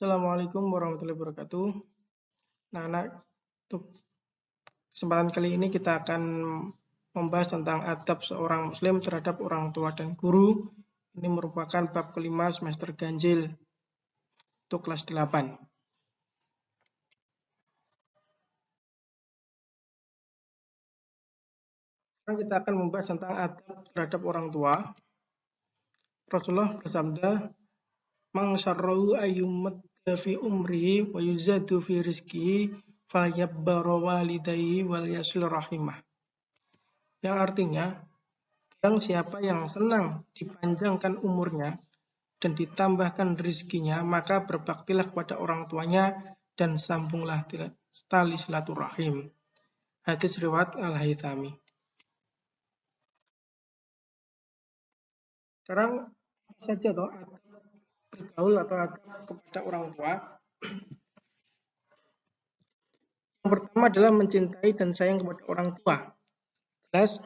Assalamualaikum warahmatullahi wabarakatuh. Nah, untuk kesempatan kali ini kita akan membahas tentang adab seorang muslim terhadap orang tua dan guru. Ini merupakan bab kelima semester ganjil untuk kelas 8. Sekarang kita akan membahas tentang adab terhadap orang tua. Rasulullah bersabda, "Man syarrahu ayyumadda fi umrihi wa yuzadu fi rizqihi falyabbarra walidayhi wal yasil rahimah." Yang artinya, barang siapa yang senang dipanjangkan umurnya dan ditambahkan rezekinya, maka berbaktilah kepada orang tuanya dan sambunglah tali silaturahim. Hadis riwayat Al-Haythami. Sekarang apa saja toh adab bergaul atau adab kepada orang tua? Yang pertama adalah mencintai dan sayang kepada orang tua. Jelas,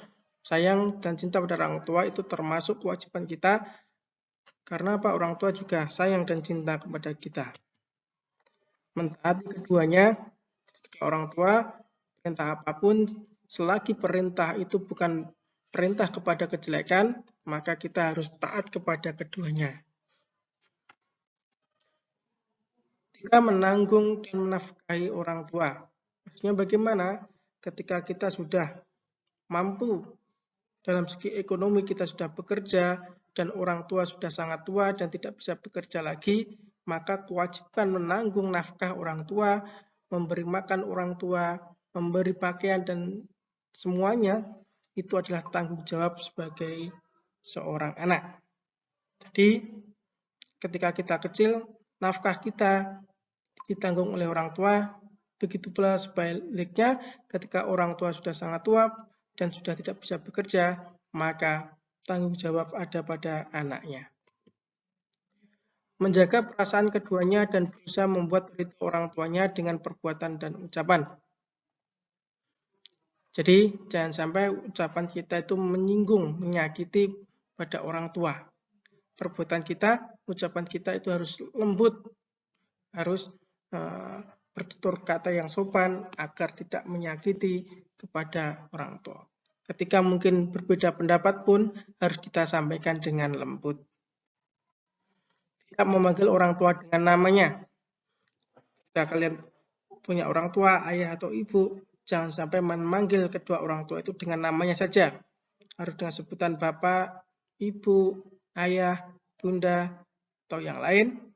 sayang dan cinta pada orang tua itu termasuk kewajiban kita, karena apa? Orang tua juga sayang dan cinta kepada kita. Mentaati keduanya, orang tua, perintah apapun, selagi perintah itu bukan perintah kepada kejelekan, maka kita harus taat kepada keduanya. Kita menanggung dan menafkahi orang tua. Maksudnya bagaimana? Ketika kita sudah mampu dalam segi ekonomi, kita sudah bekerja, dan orang tua sudah sangat tua dan tidak bisa bekerja lagi, maka kewajiban menanggung nafkah orang tua, memberi makan orang tua, memberi pakaian, dan semuanya itu adalah tanggung jawab sebagai seorang anak. Jadi ketika kita kecil, nafkah kita ditanggung oleh orang tua, begitu pula sebaliknya ketika orang tua sudah sangat tua dan sudah tidak bisa bekerja, maka tanggung jawab ada pada anaknya. Menjaga perasaan keduanya dan berusaha membuat ridho orang tuanya dengan perbuatan dan ucapan. Jadi jangan sampai ucapan kita itu menyinggung, menyakiti pada orang tua. Perbuatan kita, ucapan kita itu harus lembut, harus bertutur kata yang sopan agar tidak menyakiti kepada orang tua. Ketika mungkin berbeda pendapat pun harus kita sampaikan dengan lembut. Tidak memanggil orang tua dengan namanya. Jika kalian punya orang tua, ayah atau ibu, jangan sampai memanggil kedua orang tua itu dengan namanya saja. Harus dengan sebutan bapak, ibu, ayah, bunda, atau yang lain.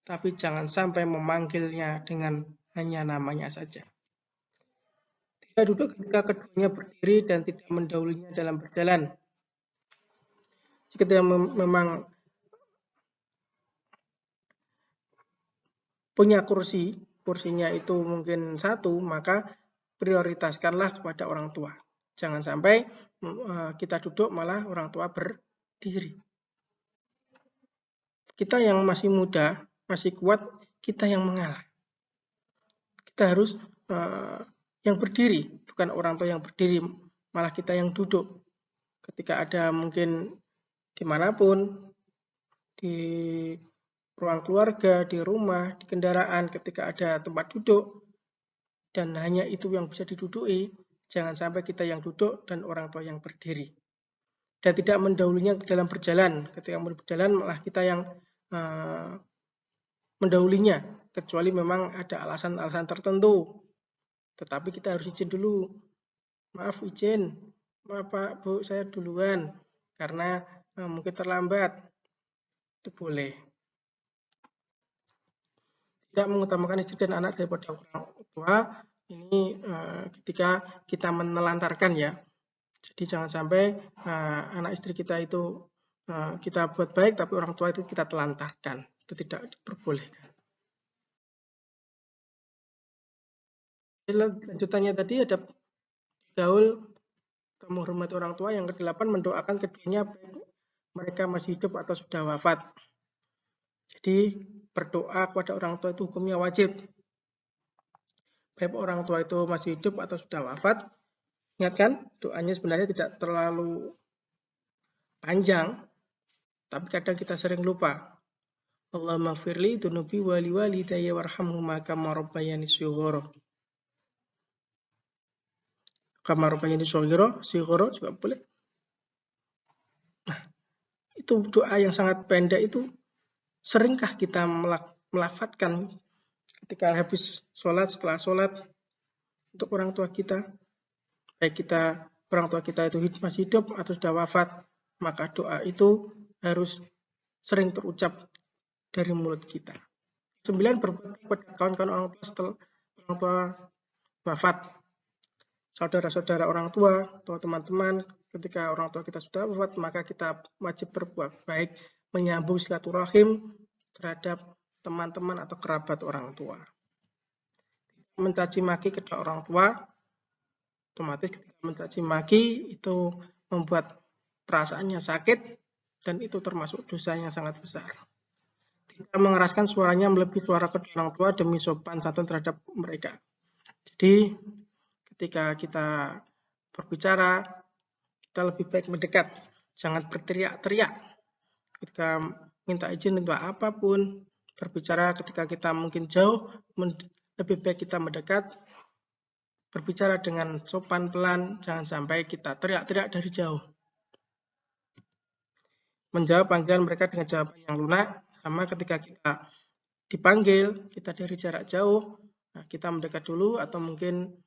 Tapi jangan sampai memanggilnya dengan hanya namanya saja. Tidak duduk ketika keduanya berdiri dan tidak mendahulunya dalam berjalan. Jika dia memang punya kursinya itu mungkin satu, maka prioritaskanlah kepada orang tua. Jangan sampai kita duduk malah orang tua berdiri. Kita yang masih muda, masih kuat, kita yang mengalah. Kita harus yang berdiri, bukan orang tua yang berdiri, malah kita yang duduk. Ketika ada mungkin dimanapun, di ruang keluarga, di rumah, di kendaraan, ketika ada tempat duduk, dan hanya itu yang bisa diduduki, jangan sampai kita yang duduk dan orang tua yang berdiri. Dan tidak mendahulunya dalam berjalan. Ketika berjalan malah kita yang mendahulinya, kecuali memang ada alasan-alasan tertentu. Tetapi kita harus izin dulu. Maaf izin, maaf Pak, Bu, saya duluan, karena mungkin terlambat. Itu boleh. Tidak mengutamakan istri dan anak daripada orang tua, ini ketika kita menelantarkan ya. Jadi jangan sampai anak istri kita itu kita buat baik, tapi orang tua itu kita telantarkan. Itu tidak diperbolehkan. Lanjutannya tadi ada gaul menghormati orang tua. Yang ke-8 mendoakan keduanya baik mereka masih hidup atau sudah wafat. Jadi berdoa kepada orang tua itu hukumnya wajib. Baik orang tua itu masih hidup atau sudah wafat, ingatkan doanya sebenarnya tidak terlalu panjang, tapi kadang kita sering lupa. Allahumma firli dunubi wali walidayya warhamhuma kama rabbayani shighara. Kama rabbayani shighara juga boleh. Nah, itu doa yang sangat pendek itu seringkah kita melafadzkan ketika habis sholat, setelah sholat untuk orang tua kita, baik orang tua kita itu masih hidup atau sudah wafat, maka doa itu harus sering terucap dari mulut kita. 9, berbakti pada kawan-kawan orang tua setelah orang tua wafat. Saudara-saudara orang tua atau teman-teman, ketika orang tua kita sudah wafat, maka kita wajib berbuat baik, menyambung silaturahim terhadap teman-teman atau kerabat orang tua. Mencaci maki kedua orang tua, otomatis ketika mencaci maki itu membuat perasaannya sakit dan itu termasuk dosa yang sangat besar. Tidak mengeraskan suaranya melebihi suara kedua orang tua demi sopan santun terhadap mereka. Jadi ketika kita berbicara, kita lebih baik mendekat, jangan berteriak-teriak. Ketika minta izin untuk apapun, berbicara ketika kita mungkin jauh, lebih baik kita mendekat, berbicara dengan sopan pelan, jangan sampai kita teriak-teriak dari jauh. Menjawab panggilan mereka dengan jawaban yang lunak, sama ketika kita dipanggil, kita dari jarak jauh, kita mendekat dulu atau mungkin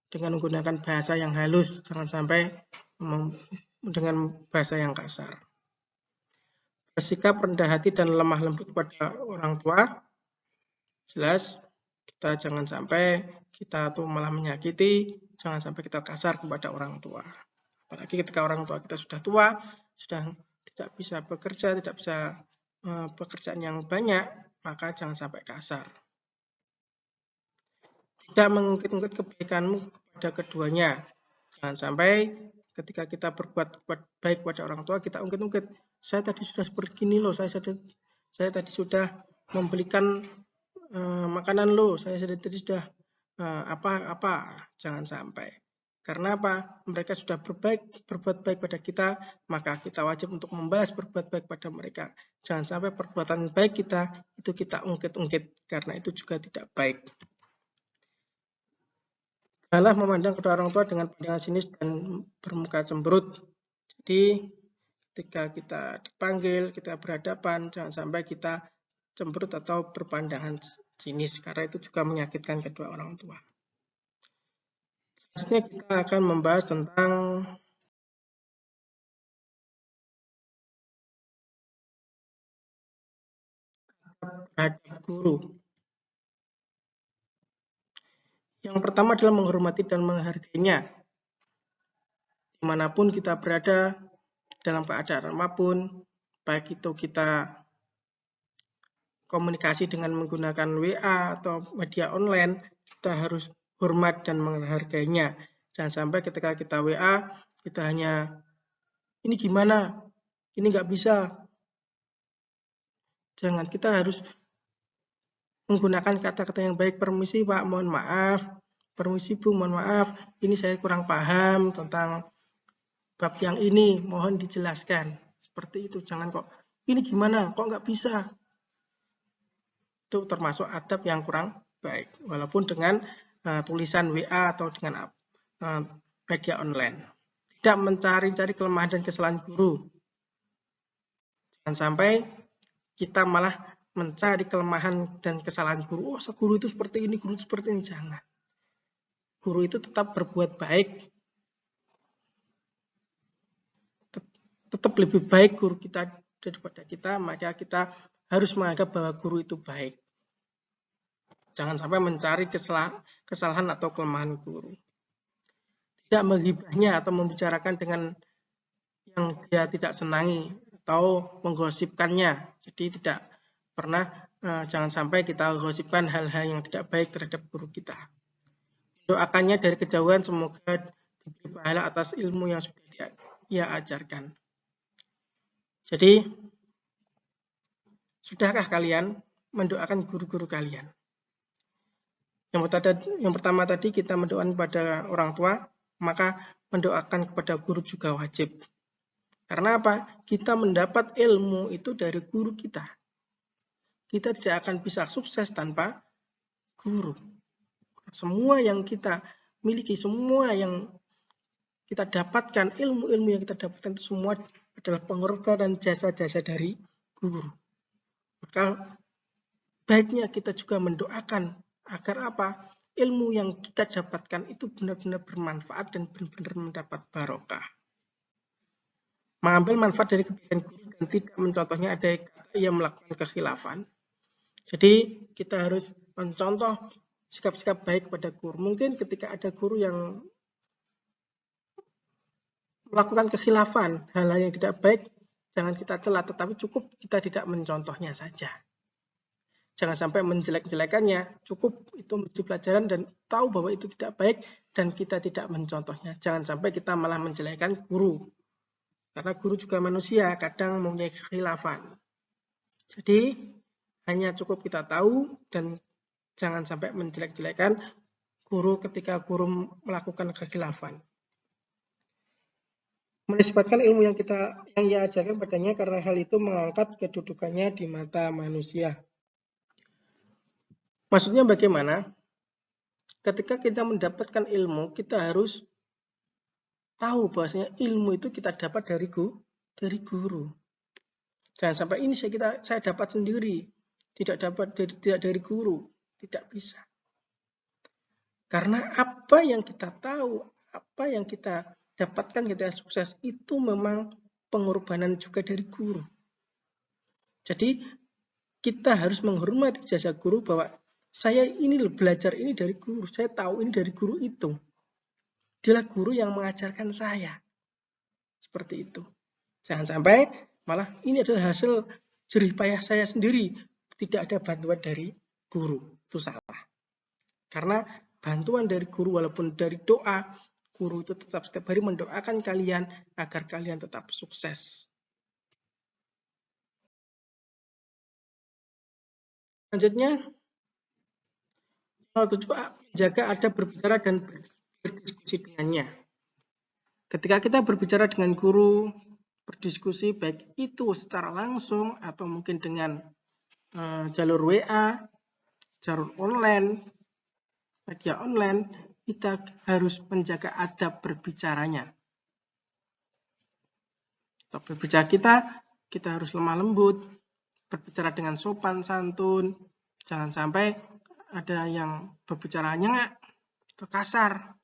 dengan menggunakan bahasa yang halus, jangan sampai dengan bahasa yang kasar. Bersikap rendah hati dan lemah lembut pada orang tua, jelas kita jangan sampai kita tuh malah menyakiti, jangan sampai kita kasar kepada orang tua. Apalagi ketika orang tua kita sudah tua, sudah tidak bisa bekerja, tidak bisa pekerjaan yang banyak, maka jangan sampai kasar. Tidak mengungkit-ungkit kebaikanmu kepada keduanya. Jangan sampai ketika kita berbuat baik kepada orang tua, kita ungkit-ungkit. Saya tadi sudah begini loh, saya tadi sudah membelikan makanan loh, saya tadi sudah apa-apa. Jangan sampai. Karena apa? Mereka sudah berbuat baik pada kita, maka kita wajib untuk membalas berbuat baik pada mereka. Jangan sampai perbuatan baik kita, itu kita ungkit-ungkit, karena itu juga tidak baik. Janganlah memandang kedua orang tua dengan pandangan sinis dan bermuka cemberut. Jadi, ketika kita dipanggil, kita berhadapan, jangan sampai kita cemberut atau berpandangan sinis, karena itu juga menyakitkan kedua orang tua. Selanjutnya kita akan membahas tentang terhadap guru. Yang pertama adalah menghormati dan menghargainya. Dimanapun kita berada, dalam keadaan apapun, baik itu kita komunikasi dengan menggunakan WA atau media online, kita harus hormat dan menghargainya. Jangan sampai ketika kita WA, kita hanya, ini gimana? Ini nggak bisa. Jangan, kita harus menggunakan kata-kata yang baik. Permisi Pak, mohon maaf. Permisi Bu, mohon maaf. Ini saya kurang paham tentang bab yang ini, mohon dijelaskan. Seperti itu, jangan kok, ini gimana? Kok nggak bisa? Itu termasuk adab yang kurang baik, walaupun dengan tulisan WA atau dengan media online. Tidak mencari-cari kelemahan dan kesalahan guru. Jangan sampai kita malah mencari kelemahan dan kesalahan guru. Oh, guru itu seperti ini, guru itu seperti ini. Jangan. Guru itu tetap berbuat baik. Tetap lebih baik guru kita daripada kita, maka kita harus menganggap bahwa guru itu baik. Jangan sampai mencari kesalahan atau kelemahan guru. Tidak menghibahnya atau membicarakan dengan yang dia tidak senangi atau menggosipkannya. Jadi tidak pernah, jangan sampai kita menggosipkan hal-hal yang tidak baik terhadap guru kita. Doakannya dari kejauhan, semoga diberi pahala atas ilmu yang sudah dia ajarkan. Jadi, sudahkah kalian mendoakan guru-guru kalian? Yang pertama tadi kita mendoakan kepada orang tua, maka mendoakan kepada guru juga wajib. Karena apa? Kita mendapat ilmu itu dari guru kita. kita tidak akan bisa sukses tanpa guru. Semua yang kita miliki, semua yang kita dapatkan, ilmu-ilmu yang kita dapatkan itu semua adalah pengorbanan jasa-jasa dari guru. Maka baiknya kita juga mendoakan agar apa? Ilmu yang kita dapatkan itu benar-benar bermanfaat dan benar-benar mendapat barokah. Mengambil manfaat dari kebaikan guru dan tidak mencontohnya ada yang melakukan kekhilafan. Jadi kita harus mencontoh sikap-sikap baik pada guru. Mungkin ketika ada guru yang melakukan kekhilafan, hal-hal yang tidak baik, jangan kita cela, tetapi cukup kita tidak mencontohnya saja. Jangan sampai menjelek-jelekannya, cukup itu menjadi pelajaran dan tahu bahwa itu tidak baik dan kita tidak mencontohnya. Jangan sampai kita malah menjelekkan guru. Karena guru juga manusia, kadang mempunyai kekhilafan. Jadi hanya cukup kita tahu dan jangan sampai menjelek-jelekan guru ketika guru melakukan kekhilafan. Menisbatkan ilmu yang ia ajarkan padanya karena hal itu mengangkat kedudukannya di mata manusia. Maksudnya bagaimana? Ketika kita mendapatkan ilmu, kita harus tahu bahwasanya ilmu itu kita dapat dari guru. Jangan sampai ini saya dapat sendiri, tidak dari guru, tidak bisa. Karena apa yang kita tahu, apa yang kita dapatkan ketika sukses itu memang pengorbanan juga dari guru. Jadi kita harus menghormati jasa guru bahwa saya ini belajar ini dari guru, saya tahu ini dari guru itu. Dialah guru yang mengajarkan saya. Seperti itu. Jangan sampai malah ini adalah hasil jerih payah saya sendiri. Tidak ada bantuan dari guru. Itu salah. Karena bantuan dari guru walaupun dari doa, guru itu tetap setiap hari mendoakan kalian agar kalian tetap sukses. Selanjutnya, jaga adab berbicara dan berdiskusi dengannya. Ketika kita berbicara dengan guru, berdiskusi baik itu secara langsung atau mungkin dengan jalur WA, jalur online, media online, kita harus menjaga adab berbicaranya. Untuk berbicara kita harus lemah lembut, berbicara dengan sopan santun, jangan sampai ada yang berbicaranya atau kasar.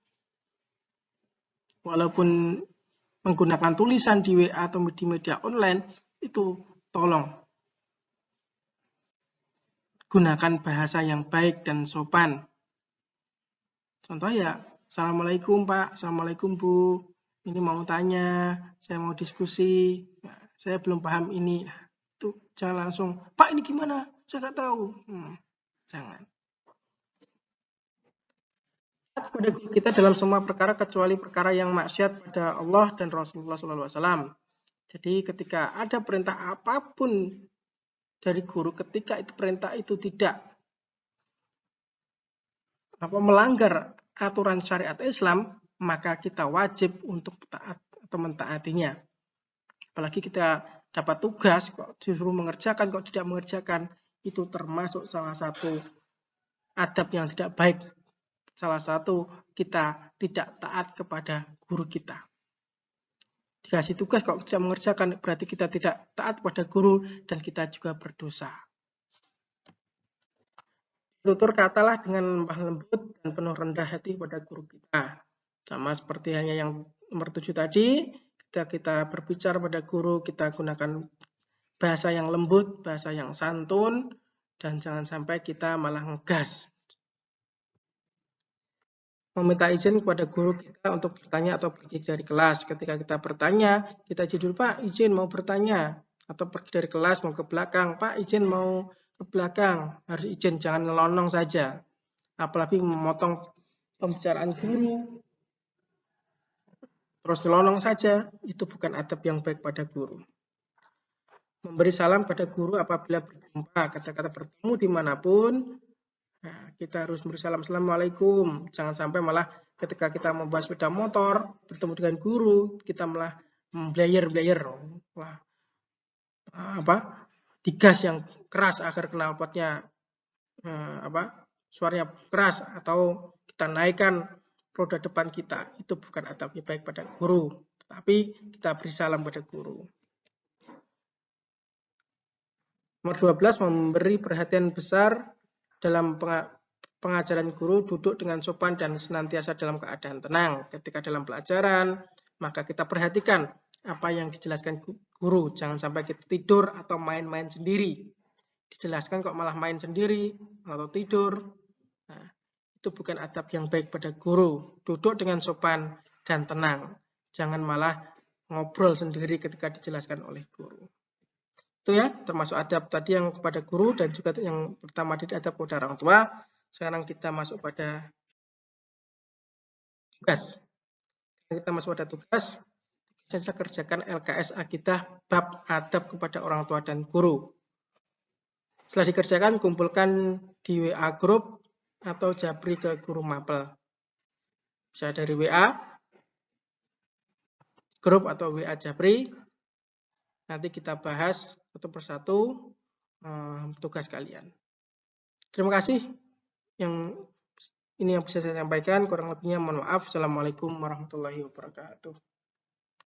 Walaupun menggunakan tulisan di WA atau di media online, itu tolong gunakan bahasa yang baik dan sopan. Contoh ya, Assalamualaikum Pak, Assalamualaikum Bu, ini mau tanya, saya mau diskusi, saya belum paham ini. Itu jangan langsung, Pak ini gimana? Saya nggak tahu. Jangan. Pada guru kita dalam semua perkara kecuali perkara yang maksiat pada Allah dan Rasulullah SAW. Jadi ketika ada perintah apapun dari guru, ketika itu perintah itu tidak melanggar aturan syariat Islam, maka kita wajib untuk taat atau mentaatinya. Apalagi kita dapat tugas kok disuruh mengerjakan, kok tidak mengerjakan, itu termasuk salah satu adab yang tidak baik. Salah satu kita tidak taat kepada guru kita. Dikasih tugas kok tidak mengerjakan, berarti kita tidak taat pada guru dan kita juga berdosa. Tutur katalah dengan lemah lembut dan penuh rendah hati pada guru kita. Sama seperti hanya yang nomor 7 tadi, ketika kita berbicara pada guru, kita gunakan bahasa yang lembut, bahasa yang santun, dan jangan sampai kita malah ngegas. Meminta izin kepada guru kita untuk bertanya atau pergi dari kelas. Ketika kita bertanya, kita izin dulu, Pak, izin mau bertanya. Atau pergi dari kelas, mau ke belakang. Pak, izin mau ke belakang. Harus izin, jangan nelonong saja. Apalagi memotong pembicaraan guru. Terus nelonong saja, itu bukan adab yang baik pada guru. Memberi salam pada guru apabila berjumpa. Kata-kata bertemu dimanapun, nah, kita harus beri salam, Assalamualaikum. Jangan sampai malah ketika kita membahas sepeda motor, bertemu dengan guru, kita malah blayer. Wah, digas yang keras agar knalpotnya suaranya keras, atau kita naikkan roda depan kita. Itu bukan adab yang baik pada guru, tapi kita beri salam pada guru. Nomor 12, memberi perhatian besar dalam pengajaran guru, duduk dengan sopan dan senantiasa dalam keadaan tenang. Ketika dalam pelajaran, maka kita perhatikan apa yang dijelaskan guru. Jangan sampai kita tidur atau main-main sendiri. Dijelaskan kok malah main sendiri atau tidur. Nah, itu bukan adab yang baik pada guru. Duduk dengan sopan dan tenang. Jangan malah ngobrol sendiri ketika dijelaskan oleh guru. Itu ya, termasuk adab tadi yang kepada guru dan juga yang pertama tadi adab kepada orang tua. Sekarang kita masuk pada tugas. Kita masuk pada tugas. Kita kerjakan LKSA kita bab adab kepada orang tua dan guru. Setelah dikerjakan, kumpulkan di WA grup atau japri ke guru mapel. Bisa dari WA grup atau WA japri. Nanti kita bahas satu persatu tugas kalian. Terima kasih. Ini yang bisa saya sampaikan. Kurang lebihnya mohon maaf. Assalamualaikum warahmatullahi wabarakatuh.